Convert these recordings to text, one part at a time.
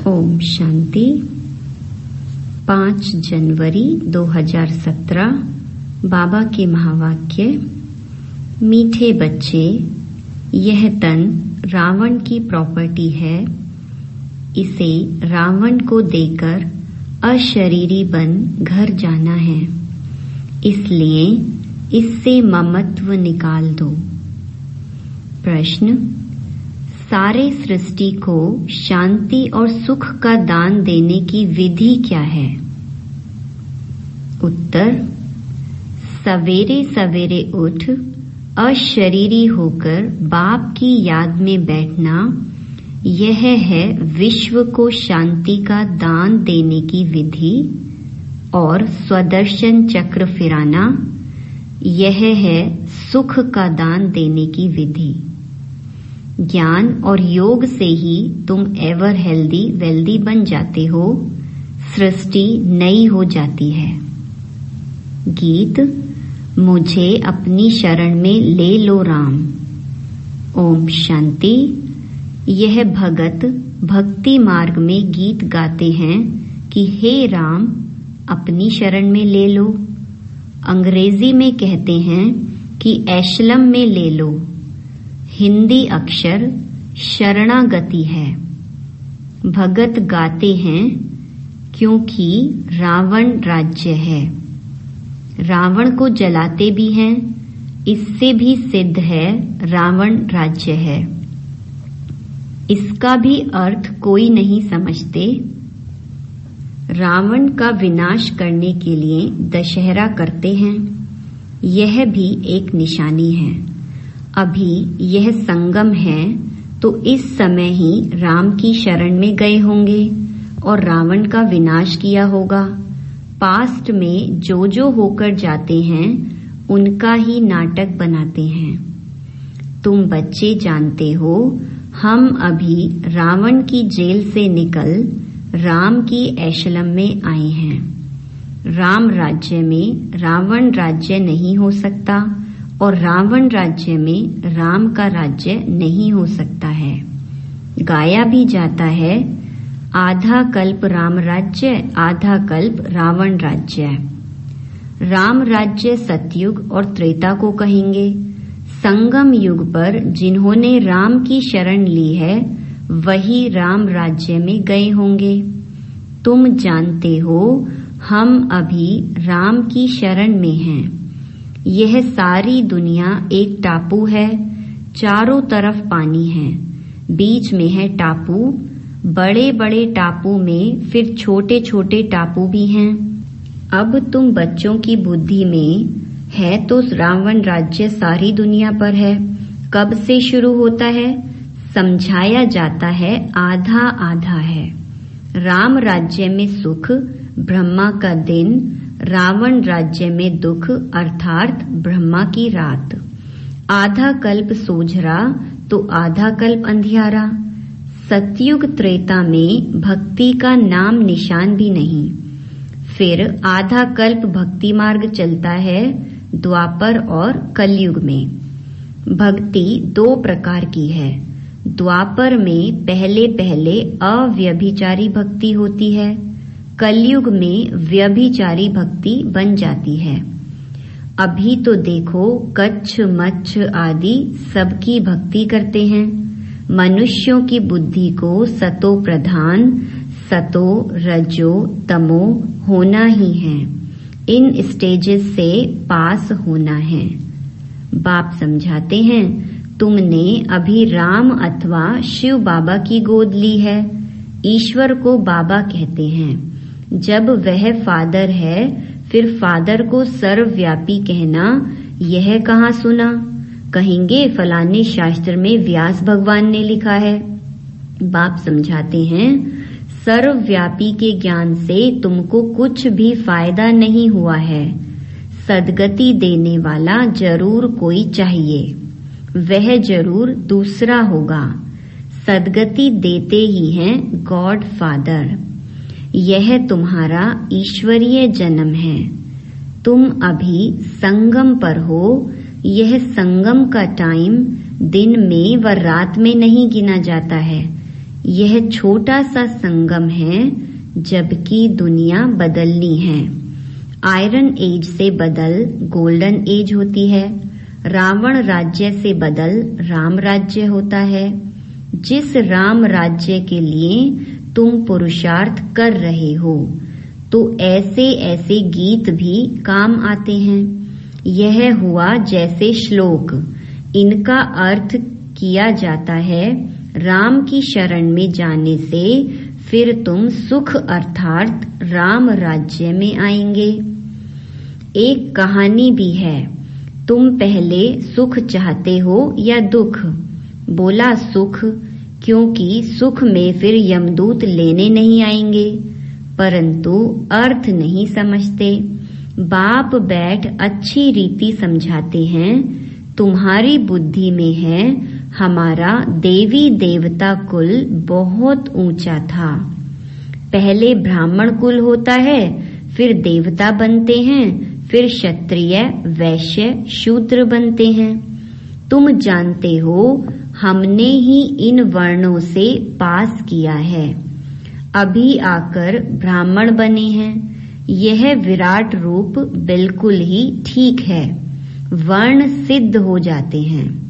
ओम शांति। 5 जनवरी 2017 बाबा के महावाक्य। मीठे बच्चे, यह तन रावण की प्रॉपर्टी है। इसे रावण को देकर अशरीरी बन घर जाना है, इसलिए इससे ममत्व निकाल दो। प्रश्न: सारे सृष्टि को शांति और सुख का दान देने की विधि क्या है? उत्तर: सवेरे सवेरे उठ अशरीरी होकर बाप की याद में बैठना, यह है विश्व को शांति का दान देने की विधि। और स्वदर्शन चक्र फिराना, यह है सुख का दान देने की विधि। ज्ञान और योग से ही तुम एवर हेल्दी वेल्दी बन जाते हो, सृष्टि नई हो जाती है। गीत: मुझे अपनी शरण में ले लो राम। ओम शांति। यह भगत भक्ति मार्ग में गीत गाते हैं कि हे राम, अपनी शरण में ले लो। अंग्रेजी में कहते हैं कि एशलम में ले लो। हिंदी अक्षर शरणागति है। भगत गाते हैं क्योंकि रावण राज्य है। रावण को जलाते भी हैं, इससे भी सिद्ध है रावण राज्य है। इसका भी अर्थ कोई नहीं समझते। रावण का विनाश करने के लिए दशहरा करते हैं, यह भी एक निशानी है। अभी यह संगम है तो इस समय ही राम की शरण में गए होंगे और रावण का विनाश किया होगा। पास्ट में जो होकर जाते हैं उनका ही नाटक बनाते हैं। तुम बच्चे जानते हो, हम अभी रावण की जेल से निकल राम की एशलम में आए हैं। राम राज्य में रावण राज्य नहीं हो सकता और रावण राज्य में राम का राज्य नहीं हो सकता है। गाया भी जाता है, आधा कल्प राम राज्य, आधा कल्प रावण राज्य। राम राज्य सतयुग और त्रेता को कहेंगे। संगम युग पर जिन्होंने राम की शरण ली है वही राम राज्य में गए होंगे। तुम जानते हो, हम अभी राम की शरण में हैं। यह सारी दुनिया एक टापू है, चारों तरफ पानी है, बीच में है टापू। बड़े बड़े टापू में फिर छोटे छोटे टापू भी हैं। अब तुम बच्चों की बुद्धि में है तो रावण राज्य सारी दुनिया पर है। कब से शुरू होता है? समझाया जाता है आधा आधा है। राम राज्य में सुख, ब्रह्मा का दिन, रावण राज्य में दुख अर्थात ब्रह्मा की रात। आधा कल्प सोझरा तो आधा कल्प अंधियारा। सतयुग त्रेता में भक्ति का नाम निशान भी नहीं। फिर आधा कल्प भक्ति मार्ग चलता है द्वापर और कलयुग में। भक्ति 2 प्रकार की है। द्वापर में पहले पहले अव्यभिचारी भक्ति होती है, कलयुग में व्यभिचारी भक्ति बन जाती है। अभी तो देखो, कच्छ मच्छ आदि सबकी भक्ति करते हैं। मनुष्यों की बुद्धि को सतो प्रधान, सतो रजो तमो होना ही है। इन स्टेजेस से पास होना है। बाप समझाते हैं, तुमने अभी राम अथवा शिव बाबा की गोद ली है। ईश्वर को बाबा कहते हैं। जब वह फादर है, फिर फादर को सर्वव्यापी कहना, यह कहाँ सुना? कहेंगे फलाने शास्त्र में व्यास भगवान ने लिखा है। बाप समझाते हैं, सर्वव्यापी के ज्ञान से तुमको कुछ भी फायदा नहीं हुआ है। सदगति देने वाला जरूर कोई चाहिए, वह जरूर दूसरा होगा। सदगति देते ही हैं गॉड फादर। यह तुम्हारा ईश्वरीय जन्म है। तुम अभी संगम पर हो। यह संगम का टाइम दिन में व रात में नहीं गिना जाता है, यह छोटा सा संगम है, जबकि दुनिया बदलनी है। आयरन एज से बदल गोल्डन एज होती है। रावण राज्य से बदल राम राज्य होता है। जिस राम राज्य के लिए तुम पुरुषार्थ कर रहे हो, तो ऐसे ऐसे गीत भी काम आते हैं। यह हुआ जैसे श्लोक, इनका अर्थ किया जाता है राम की शरण में जाने से फिर तुम सुख अर्थात राम राज्य में आएंगे। एक कहानी भी है, तुम पहले सुख चाहते हो या दुख? बोला सुख, क्योंकि सुख में फिर यमदूत लेने नहीं आएंगे। परंतु अर्थ नहीं समझते। बाप बैठ अच्छी रीति समझाते हैं, तुम्हारी बुद्धि में है हमारा देवी देवता कुल बहुत ऊंचा था। पहले ब्राह्मण कुल होता है, फिर देवता बनते हैं, फिर क्षत्रिय वैश्य शूद्र बनते हैं। तुम जानते हो हमने ही इन वर्णों से पास किया है। अभी आकर ब्राह्मण बने हैं। यह विराट रूप बिल्कुल ही ठीक है। वर्ण सिद्ध हो जाते हैं।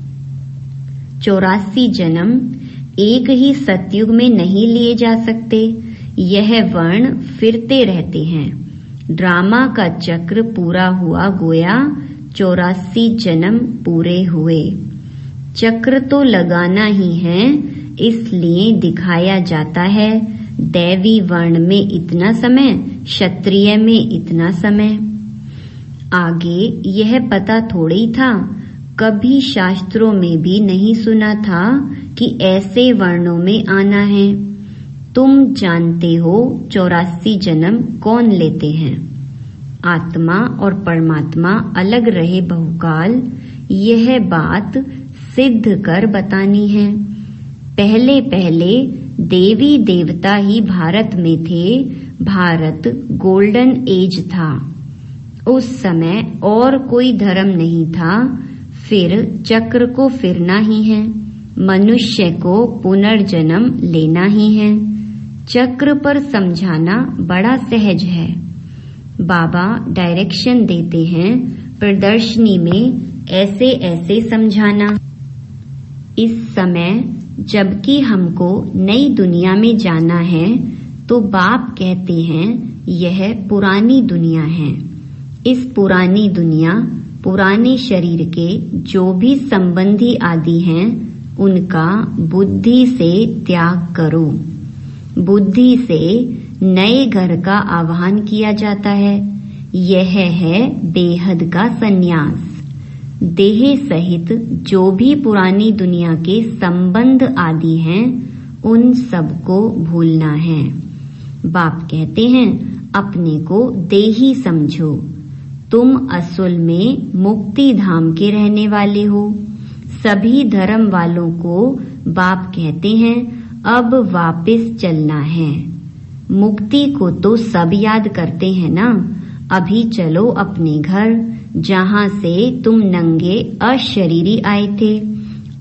84 जन्म एक ही सतयुग में नहीं लिए जा सकते। यह वर्ण फिरते रहते हैं। ड्रामा का चक्र पूरा हुआ, गोया 84 जन्म पूरे हुए। चक्र तो लगाना ही है, इसलिए दिखाया जाता है दैवी वर्ण में इतना समय, क्षत्रिय में इतना समय। आगे यह पता थोड़ी था, कभी शास्त्रों में भी नहीं सुना था कि ऐसे वर्णों में आना है। तुम जानते हो 84 जन्म कौन लेते हैं? आत्मा और परमात्मा अलग रहे बहुकाल। यह बात सिद्ध कर बतानी है। पहले पहले देवी देवता ही भारत में थे। भारत गोल्डन एज था। उस समय और कोई धर्म नहीं था। फिर चक्र को फिरना ही है। मनुष्य को पुनर्जन्म लेना ही है। चक्र पर समझाना बड़ा सहज है। बाबा डायरेक्शन देते हैं, प्रदर्शनी में ऐसे ऐसे समझाना। इस समय जबकि हमको नई दुनिया में जाना है, तो बाप कहते हैं यह पुरानी दुनिया है। इस पुरानी दुनिया, पुराने शरीर के जो भी संबंधी आदि हैं, उनका बुद्धि से त्याग करो। बुद्धि से नए घर का आह्वान किया जाता है। यह है बेहद का संन्यास। देह सहित जो भी पुरानी दुनिया के संबंध आदि हैं, उन सबको भूलना है। बाप कहते हैं अपने को देही समझो। तुम असल में मुक्ति धाम के रहने वाले हो। सभी धर्म वालों को बाप कहते हैं अब वापस चलना है। मुक्ति को तो सब याद करते हैं ना। अभी चलो अपने घर, जहाँ से तुम नंगे अशरीरी आए थे।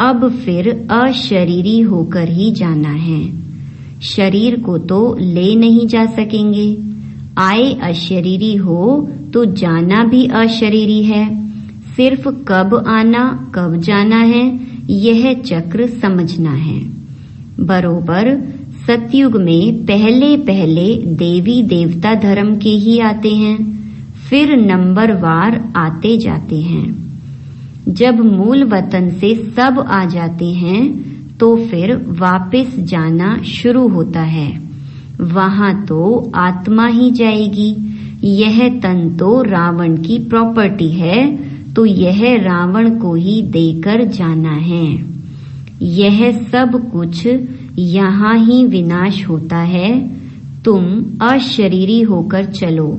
अब फिर अशरीरी होकर ही जाना है। शरीर को तो ले नहीं जा सकेंगे। आए अशरीरी हो तो जाना भी अशरीरी है। सिर्फ कब आना कब जाना है, यह चक्र समझना है। बरोबर सतयुग में पहले पहले देवी देवता धर्म के ही आते हैं, फिर नंबरवार आते जाते हैं। जब मूल वतन से सब आ जाते हैं, तो फिर वापस जाना शुरू होता है। वहाँ तो आत्मा ही जाएगी। यह तन तो रावण की प्रॉपर्टी है, तो यह रावण को ही देकर जाना है। यह सब कुछ यहाँ ही विनाश होता है। तुम अशरीरी होकर चलो।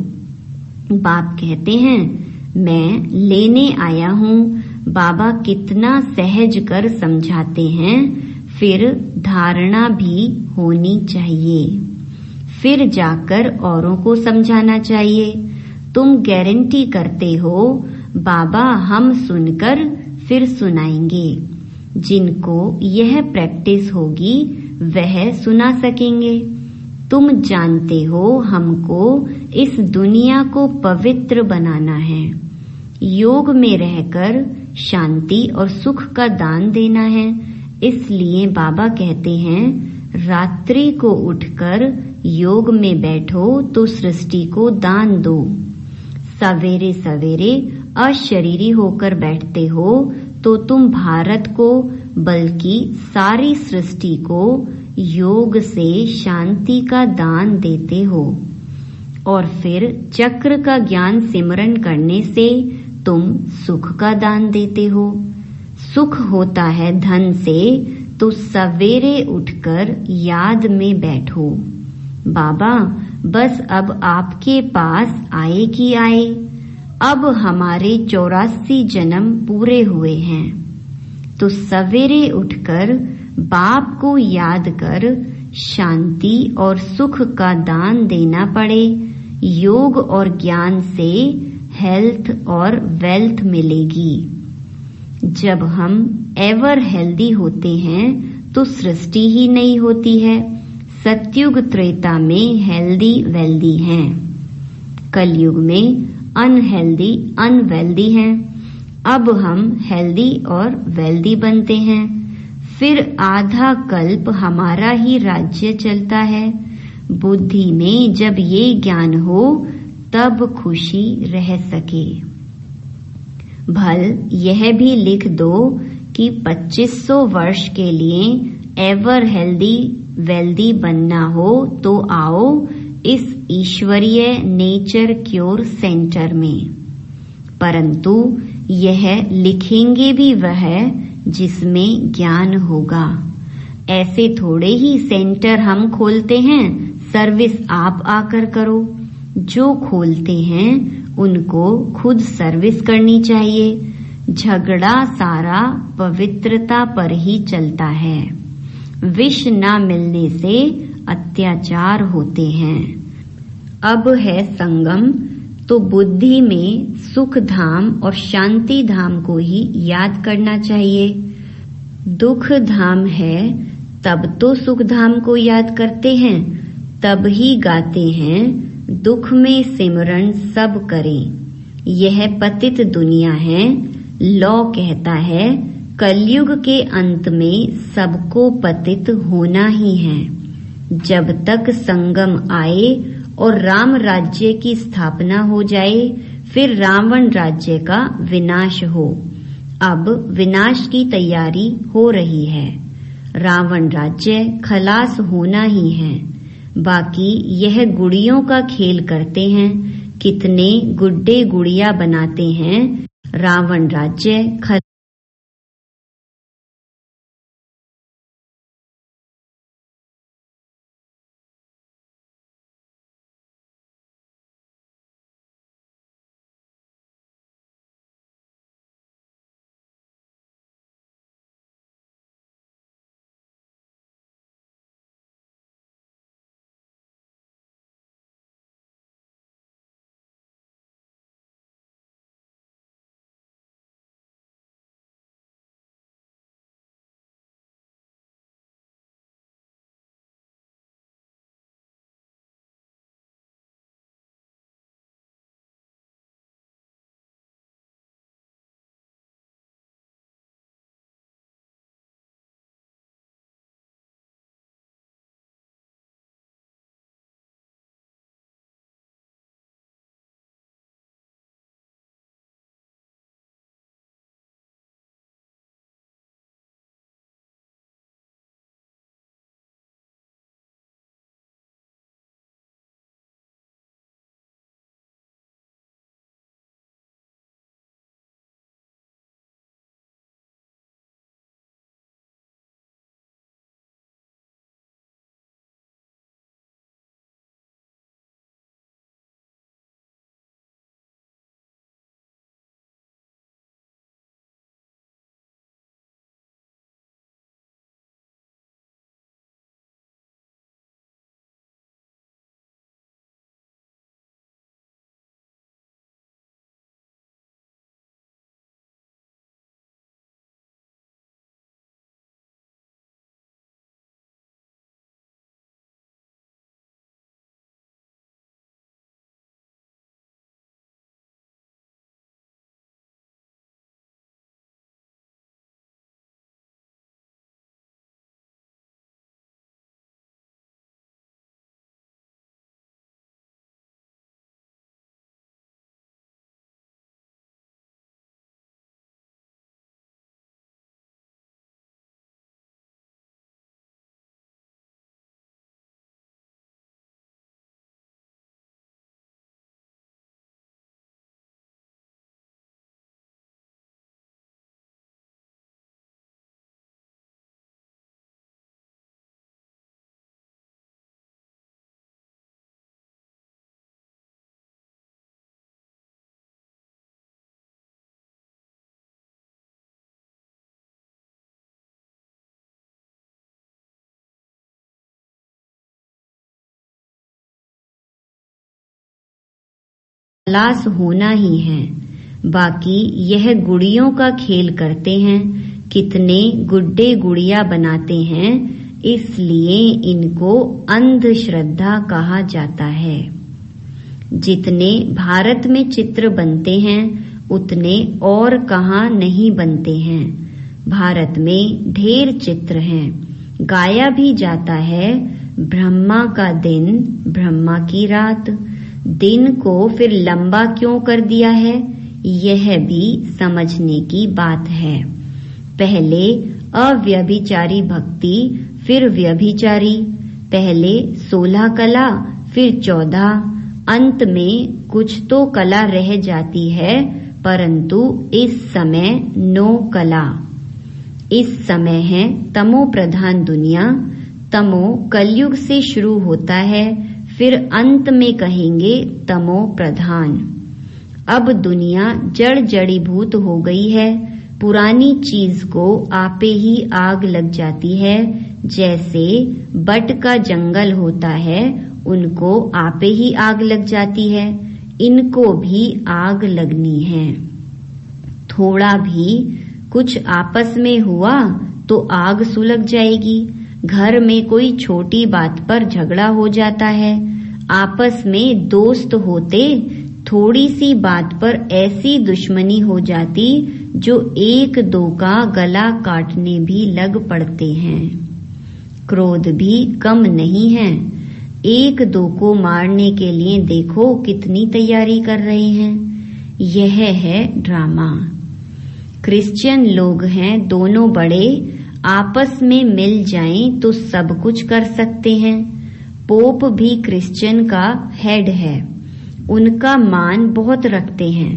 बाप कहते हैं मैं लेने आया हूँ। बाबा कितना सहज कर समझाते हैं। फिर धारणा भी होनी चाहिए। फिर जाकर औरों को समझाना चाहिए। तुम गारंटी करते हो बाबा हम सुनकर फिर सुनाएंगे। जिनको यह प्रैक्टिस होगी वह सुना सकेंगे। तुम जानते हो हमको इस दुनिया को पवित्र बनाना है, योग में रहकर शांति और सुख का दान देना है। इसलिए बाबा कहते हैं रात्रि को उठकर योग में बैठो तो सृष्टि को दान दो। सवेरे सवेरे अशरीरी होकर बैठते हो तो तुम भारत को बल्कि सारी सृष्टि को योग से शांति का दान देते हो। और फिर चक्र का ज्ञान सिमरन करने से तुम सुख का दान देते हो। सुख होता है धन से, तो सवेरे उठकर याद में बैठो। बाबा बस अब आपके पास आए कि आए। अब हमारे 84 जन्म पूरे हुए हैं, तो सवेरे उठकर बाप को याद कर शांति और सुख का दान देना पड़े। योग और ज्ञान से हेल्थ और वेल्थ मिलेगी। जब हम एवर हेल्दी होते हैं तो सृष्टि ही नहीं होती है। सतयुग त्रेता में हेल्दी वेल्दी हैं, कलयुग में अनहेल्दी अनवेल्दी हैं। अब हम हेल्दी और वेल्दी बनते हैं, फिर आधा कल्प हमारा ही राज्य चलता है। बुद्धि में जब ये ज्ञान हो तब खुशी रह सके। भल यह भी लिख दो कि 2500 वर्ष के लिए एवर हेल्दी वेल्दी बनना हो तो आओ इस ईश्वरीय नेचर क्योर सेंटर में। परंतु यह लिखेंगे भी वह जिसमें ज्ञान होगा। ऐसे थोड़े ही सेंटर हम खोलते हैं, सर्विस आप आकर करो। जो खोलते हैं उनको खुद सर्विस करनी चाहिए। झगड़ा सारा पवित्रता पर ही चलता है। विष न मिलने से अत्याचार होते हैं। अब है संगम, तो बुद्धि में सुख धाम और शांति धाम को ही याद करना चाहिए। दुख धाम है तब तो सुख धाम को याद करते हैं, तब ही गाते हैं दुख में सिमरन सब करें। यह पतित दुनिया है, लौ कहता है कलयुग के अंत में सबको पतित होना ही है। जब तक संगम आए और राम राज्य की स्थापना हो जाए, फिर रावण राज्य का विनाश हो। अब विनाश की तैयारी हो रही है। रावण राज्य खलास होना ही है। बाकी यह गुड़ियों का खेल करते हैं, कितने गुड्डे गुड़िया बनाते हैं। रावण राज्य खलास होना ही है। बाकी यह गुड़ियों का खेल करते हैं, कितने गुड्डे गुड़िया बनाते हैं, इसलिए इनको अंधश्रद्धा कहा जाता है। जितने भारत में चित्र बनते हैं उतने और कहाँ नहीं बनते हैं। भारत में ढेर चित्र हैं। गाया भी जाता है, ब्रह्मा का दिन, ब्रह्मा की रात। दिन को फिर लंबा क्यों कर दिया है, यह भी समझने की बात है। पहले अव्यभिचारी भक्ति, फिर व्यभिचारी। पहले 16 कला, फिर 14। अंत में कुछ तो कला रह जाती है, परंतु इस समय 9 कला। इस समय है तमो प्रधान दुनिया। तमो कलयुग से शुरू होता है, फिर अंत में कहेंगे तमो प्रधान। अब दुनिया जड़ जड़ीभूत हो गई है। पुरानी चीज को आपे ही आग लग जाती है। जैसे बट का जंगल होता है, उनको आपे ही आग लग जाती है, इनको भी आग लगनी है। थोड़ा भी कुछ आपस में हुआ तो आग सुलग जाएगी। घर में कोई छोटी बात पर झगड़ा हो जाता है, आपस में दोस्त होते, थोड़ी सी बात पर ऐसी दुश्मनी हो जाती जो एक दो का गला काटने भी लग पड़ते हैं। क्रोध भी कम नहीं है। एक दो को मारने के लिए देखो कितनी तैयारी कर रहे हैं। यह है ड्रामा। क्रिश्चियन लोग हैं दोनों बड़े, आपस में मिल जाएं तो सब कुछ कर सकते हैं। पोप भी क्रिश्चियन का हेड है। उनका मान बहुत रखते हैं,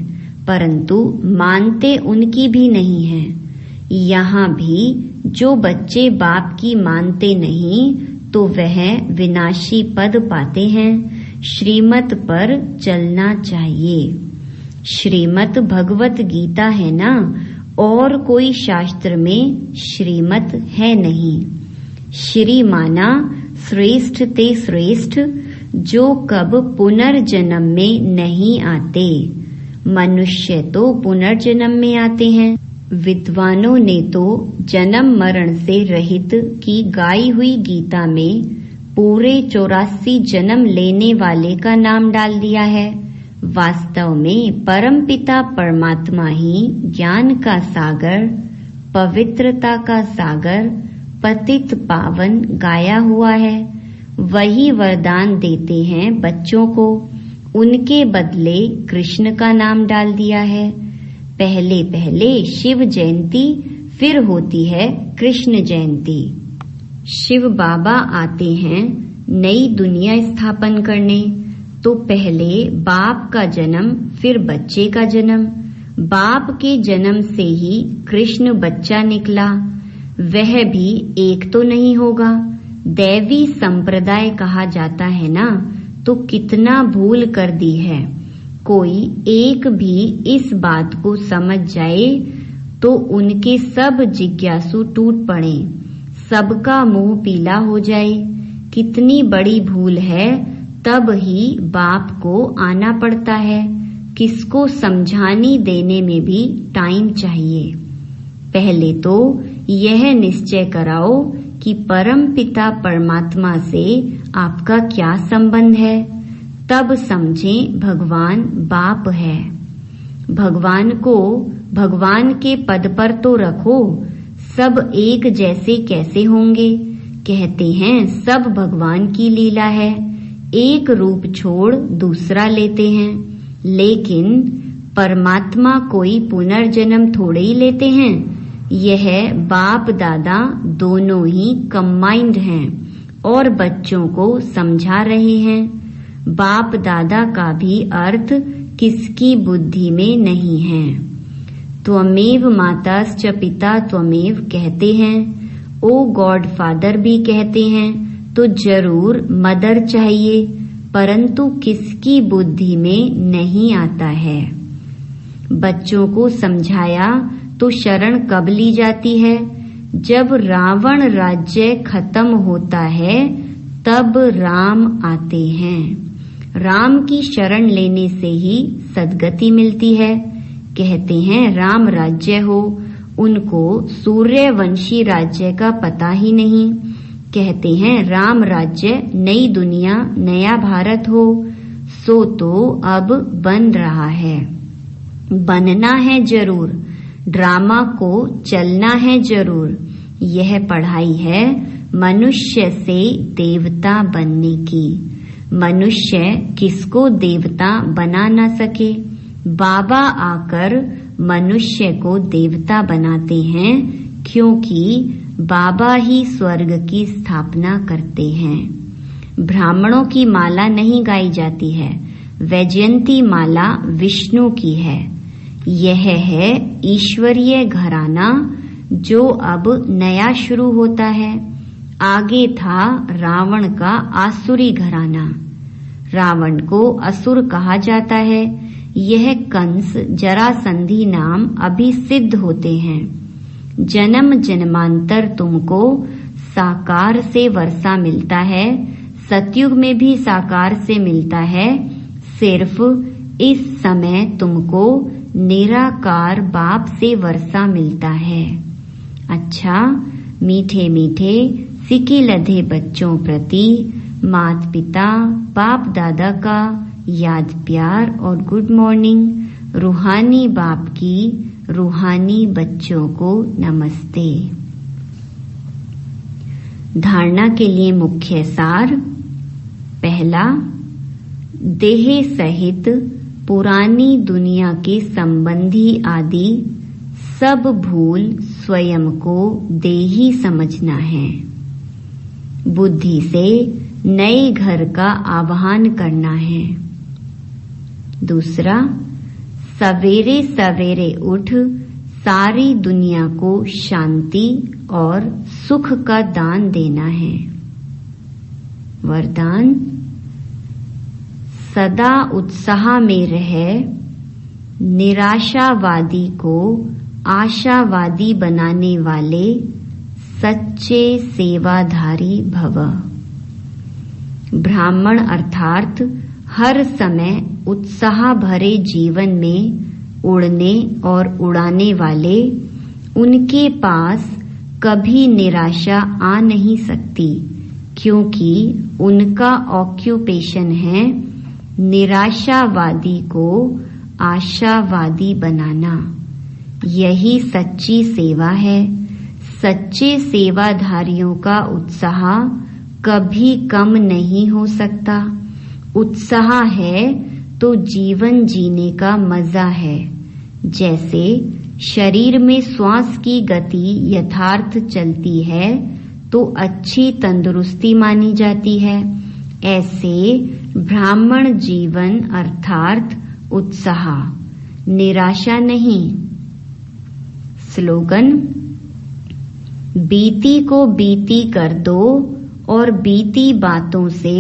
परंतु मानते उनकी भी नहीं है। यहाँ भी जो बच्चे बाप की मानते नहीं तो वह विनाशी पद पाते हैं। श्रीमत पर चलना चाहिए। श्रीमत भगवत गीता है ना, और कोई शास्त्र में श्रीमत है नहीं। श्री माना श्रेष्ठ ते श्रेष्ठ, जो कब पुनर्जन्म में नहीं आते। मनुष्य तो पुनर्जन्म में आते हैं। विद्वानों ने तो जन्म मरण से रहित की गाई हुई गीता में पूरे 84 जन्म लेने वाले का नाम डाल दिया है। वास्तव में परमपिता परमात्मा ही ज्ञान का सागर, पवित्रता का सागर, पतित पावन गाया हुआ है। वही वरदान देते हैं बच्चों को। उनके बदले कृष्ण का नाम डाल दिया है। पहले पहले शिव जयंती, फिर होती है कृष्ण जयंती। शिव बाबा आते हैं नई दुनिया स्थापन करने, तो पहले बाप का जन्म, फिर बच्चे का जन्म। बाप के जन्म से ही कृष्ण बच्चा निकला, वह भी एक तो नहीं होगा। दैवी संप्रदाय कहा जाता है ना, तो कितना भूल कर दी है। कोई एक भी इस बात को समझ जाए तो उनके सब जिज्ञासु टूट पड़े, सबका मुंह पीला हो जाए। कितनी बड़ी भूल है, तब ही बाप को आना पड़ता है। किसको समझानी देने में भी टाइम चाहिए। पहले तो यह निश्चय कराओ कि परम पिता परमात्मा से आपका क्या संबंध है, तब समझें भगवान बाप है। भगवान को भगवान के पद पर तो रखो। सब एक जैसे कैसे होंगे? कहते हैं सब भगवान की लीला है, एक रूप छोड़ दूसरा लेते हैं। लेकिन परमात्मा कोई पुनर्जन्म थोड़े ही लेते हैं। यह बाप दादा दोनों ही कंबाइंड हैं और बच्चों को समझा रहे हैं। बाप दादा का भी अर्थ किसकी बुद्धि में नहीं है। त्वमेव माताश्च पिता त्वमेव कहते हैं, ओ गॉड फादर भी कहते हैं, तो जरूर मदर चाहिए, परंतु किसकी बुद्धि में नहीं आता है। बच्चों को समझाया तो शरण कब ली जाती है? जब रावण राज्य खत्म होता है तब राम आते हैं। राम की शरण लेने से ही सद्गति मिलती है। कहते हैं राम राज्य हो, उनको सूर्यवंशी राज्य का पता ही नहीं। कहते हैं राम राज्य नई दुनिया नया भारत हो, सो तो अब बन रहा है। बनना है जरूर, ड्रामा को चलना है जरूर। यह पढ़ाई है मनुष्य से देवता बनने की। मनुष्य किसको देवता बना न सके, बाबा आकर मनुष्य को देवता बनाते हैं, क्योंकि बाबा ही स्वर्ग की स्थापना करते हैं। ब्राह्मणों की माला नहीं गाई जाती है, वैजयंती माला विष्णु की है। यह है ईश्वरीय घराना जो अब नया शुरू होता है। आगे था रावण का आसुरी घराना। रावण को असुर कहा जाता है। यह कंस जरासंधी नाम अभी सिद्ध होते हैं। जन्म जन्मांतर तुमको साकार से वर्षा मिलता है, सतयुग में भी साकार से मिलता है। सिर्फ इस समय तुमको निराकार बाप से वर्षा मिलता है। अच्छा, मीठे मीठे सिके लधे बच्चों प्रति माता पिता बाप दादा का याद प्यार और गुड मॉर्निंग। रूहानी बाप की रूहानी बच्चों को नमस्ते। धारणा के लिए मुख्य सार। पहला, देह सहित पुरानी दुनिया के संबंधी आदि सब भूल स्वयं को देही समझना है। बुद्धि से नए घर का आह्वान करना है। दूसरा, सवेरे सवेरे उठ सारी दुनिया को शांति और सुख का दान देना है। वरदान, सदा उत्साह में रहे, निराशावादी को आशावादी बनाने वाले सच्चे सेवाधारी भव। ब्राह्मण अर्थात हर समय उत्साह भरे जीवन में उड़ने और उड़ाने वाले, उनके पास कभी निराशा आ नहीं सकती, क्योंकि उनका ऑक्यूपेशन है निराशावादी को आशावादी बनाना। यही सच्ची सेवा है। सच्चे सेवाधारियों का उत्साह कभी कम नहीं हो सकता। उत्साह है तो जीवन जीने का मजा है। जैसे शरीर में श्वास की गति यथार्थ चलती है तो अच्छी तंदुरुस्ती मानी जाती है, ऐसे ब्राह्मण जीवन अर्थात उत्साह, निराशा नहीं। स्लोगन, बीती को बीती कर दो और बीती बातों से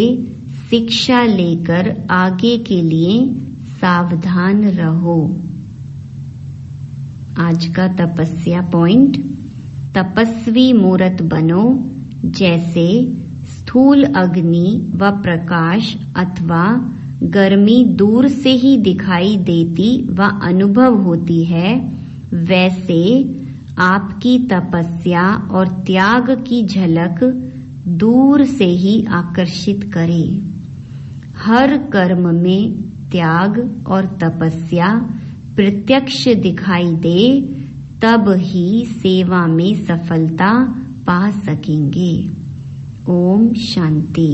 शिक्षा लेकर आगे के लिए सावधान रहो। आज का तपस्या पॉइंट, तपस्वी मूर्त बनो। जैसे स्थूल अग्नि व प्रकाश अथवा गर्मी दूर से ही दिखाई देती व अनुभव होती है, वैसे आपकी तपस्या और त्याग की झलक दूर से ही आकर्षित करे। हर कर्म में त्याग और तपस्या प्रत्यक्ष दिखाई दे, तब ही सेवा में सफलता पा सकेंगे। ओम शांति।